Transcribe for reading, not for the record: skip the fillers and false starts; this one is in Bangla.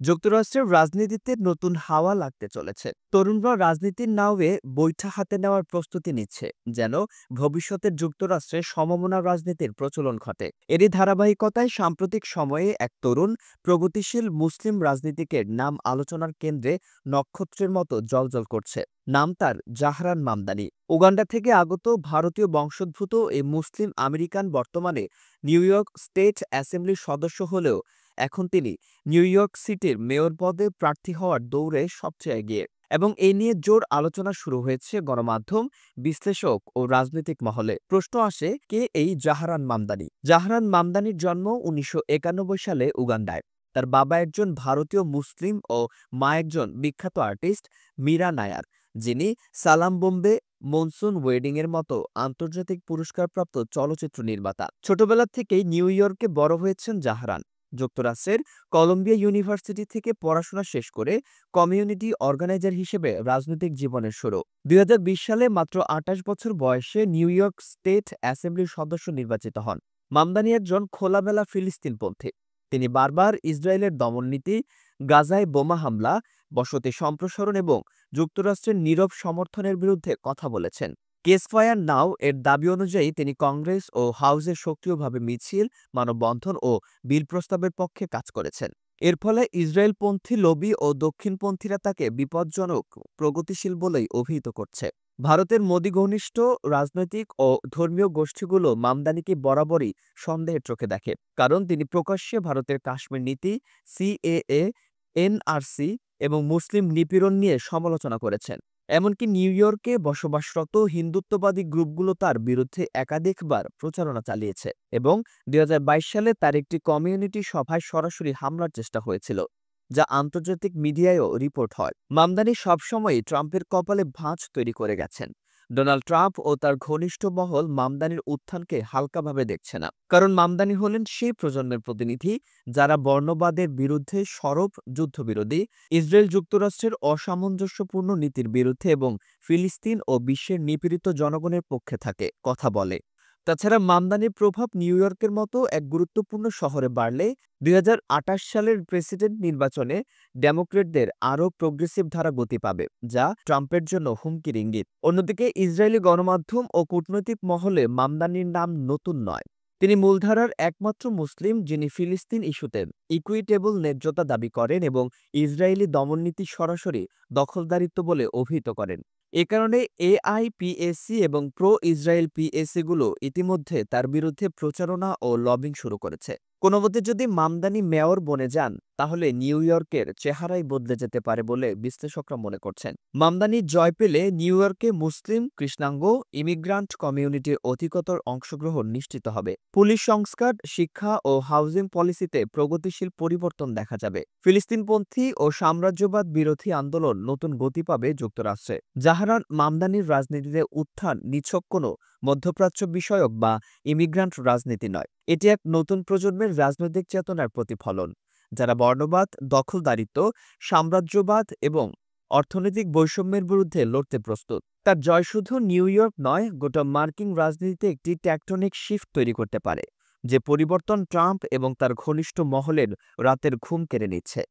যুক্তরাষ্ট্রের রাজনীতিতে নতুন হাওয়া লাগতে চলেছে। তরুণরা রাজনীতির নাওয়ে বৈঠা হাতে নেওয়ার প্রস্তুতি নিচ্ছে, যেন ভবিষ্যতের যুক্তরাষ্ট্রে সমমনা রাজনীতির প্রচলন ঘটে। এরই ধারাবাহিকতায় সাম্প্রতিক সময়ে এক তরুণ প্রগতিশীল মুসলিম রাজনীতিকের নাম আলোচনার কেন্দ্রে নক্ষত্রের মতো জ্বলজ্বল করছে। নাম তার জাহরান মামদানি। উগান্ডা থেকে আগত ভারতীয় বংশোদ্ভূত এই মুসলিম আমেরিকান বর্তমানে নিউ ইয়র্ক স্টেট অ্যাসেম্বলির সদস্য হলেও এখন তিনি নিউ ইয়র্ক সিটির মেয়র পদে প্রার্থী হওয়ার দৌড়ে সবচেয়ে এগিয়ে। এবং এই নিয়ে জোর আলোচনা শুরু হয়েছে গণমাধ্যম, বিশ্লেষক ও রাজনৈতিক মহলে। প্রশ্ন আসে, কে এই জাহরান মামদানি? জাহরান মামদানির জন্ম ১৯৯১ সালে উগান্ডায়। তার বাবা একজন ভারতীয় মুসলিম ও মা একজন বিখ্যাত আর্টিস্ট মীরা নায়ার, যিনি সালাম বোম্বে, মনসুন ওয়েডিং এর মতো আন্তর্জাতিক পুরস্কারপ্রাপ্ত চলচ্চিত্র নির্মাতা। ছোটবেলা থেকেই নিউ ইয়র্কে বড় হয়েছেন জাহরান। যুক্তরাষ্ট্রের কলম্বিয়া ইউনিভার্সিটি থেকে পড়াশোনা শেষ করে কমিউনিটি অর্গানাইজার হিসেবে রাজনৈতিক জীবনের শুরু। ২০২০ সালে মাত্র ২৮ বছর বয়সে নিউ ইয়র্ক স্টেট অ্যাসেম্বলির সদস্য নির্বাচিত হন। মামদানি একজন খোলামেলা ফিলিস্তিনপন্থী। তিনি বারবার ইসরায়েলের দমননীতি, গাজায় বোমা হামলা, বসতি সম্প্রসারণ এবং যুক্তরাষ্ট্রের নীরব সমর্থনের বিরুদ্ধে কথা বলেছেন। কেসফায়ার নাও এর দাবি অনুযায়ী তিনি কংগ্রেস ও হাউসে সক্রিয়ভাবে মিছিল, মানববন্ধন ও বিল প্রস্তাবের পক্ষে কাজ করেছেন। এর ফলে ইসরায়েলপন্থী লবি ও দক্ষিণপন্থীরা তাকে বিপজ্জনক প্রগতিশীল বলেই অভিহিত করছে। ভারতের মোদী ঘনিষ্ঠ রাজনৈতিক ও ধর্মীয় গোষ্ঠীগুলো মামদানিকে বরাবরই সন্দেহের চোখে দেখে, কারণ তিনি প্রকাশ্যে ভারতের কাশ্মীর নীতি, সিএএ, এনআরসি এবং মুসলিম নিপীড়ন নিয়ে সমালোচনা করেছেন। এমনকি নিউ ইয়র্কে বসবাসরত হিন্দুত্ববাদী গ্রুপগুলো তার বিরুদ্ধে একাধিকবার প্রচারণা চালিয়েছে এবং ২০২২ সালে তার একটি কমিউনিটি সভায় সরাসরি হামলার চেষ্টা হয়েছিল, যা আন্তর্জাতিক মিডিয়ায়ও রিপোর্ট হয়। মামদানি সবসময়ই ট্রাম্পের কপালে ভাঁজ তৈরি করে গেছেন। ডোনাল্ড ট্রাম্প ও তার ঘনিষ্ঠ মহল মামদানির উত্থানকে হালকাভাবে দেখছে না, কারণ মামদানি হলেন সেই প্রজন্মের প্রতিনিধি যারা বর্ণবাদের বিরুদ্ধে সরব যুদ্ধবিরোধী, ইসরায়েল যুক্তরাষ্ট্রের অসামঞ্জস্যপূর্ণ নীতির বিরুদ্ধে এবং ফিলিস্তিন ও বিশ্বের নিপীড়িত জনগণের পক্ষে থাকে কথা বলে। তাছাড়া মামদানির প্রভাব নিউ ইয়র্কের মতো এক গুরুত্বপূর্ণ শহরে বাড়লে ২০২৮ সালের প্রেসিডেন্ট নির্বাচনে ডেমোক্রেটদের আরও প্রোগ্রেসিভ ধারা গতি পাবে, যা ট্রাম্পের জন্য হুমকির ইঙ্গিত। অন্যদিকে ইসরায়েলি গণমাধ্যম ও কূটনৈতিক মহলে মামদানির নাম নতুন নয়। তিনি মূলধারার একমাত্র মুসলিম যিনি ফিলিস্তিন ইস্যুতে ইকুইটেবল ন্যায্যতা দাবি করেন এবং ইসরায়েলি দমননীতি সরাসরি দখলদারিত্ব বলে অভিহিত করেন। এ কারণে এআইপিএসি এবং প্রো ইসরায়েল পিএসিগুলো ইতিমধ্যে তার বিরুদ্ধে প্রচারণা ও লবিং শুরু করেছে। কোনোমতে যদি মামদানি মেয়র বনে যান, তাহলে নিউ ইয়র্কের চেহারাই বদলে যেতে পারে বলে বিশ্লেষকরা মনে করছেন। মামদানি জয় পেলে নিউ ইয়র্কে মুসলিম, কৃষ্ণাঙ্গ, ইমিগ্রান্ট কমিউনিটির অধিকতর অংশগ্রহণ নিশ্চিত হবে। পুলিশ সংস্কার, শিক্ষা ও হাউজিং পলিসিতে প্রগতিশীল পরিবর্তন দেখা যাবে। ফিলিস্তিনপন্থী ও সাম্রাজ্যবাদ বিরোধী আন্দোলন নতুন গতি পাবে যুক্তরাষ্ট্রে। জাহরান মামদানির রাজনীতিতে উত্থান নিছক কোনো মধ্যপ্রাচ্য বিষয়ক বা ইমিগ্রান্ট রাজনীতি নয়। এটি এক নতুন প্রজন্মের রাজনৈতিক চেতনার প্রতিফলন, যারা বর্ণবাদ, দখলদারিত্ব, সাম্রাজ্যবাদ এবং অর্থনৈতিক বৈষম্যের বিরুদ্ধে লড়তে প্রস্তুত। তার জয় শুধু নিউ ইয়র্ক নয়, গোটা মার্কিন রাজনীতিতে একটি ট্যাকটনিক শিফট তৈরি করতে পারে, যে পরিবর্তন ট্রাম্প এবং তার ঘনিষ্ঠ মহলের রাতের ঘুম কেড়ে নিচ্ছে।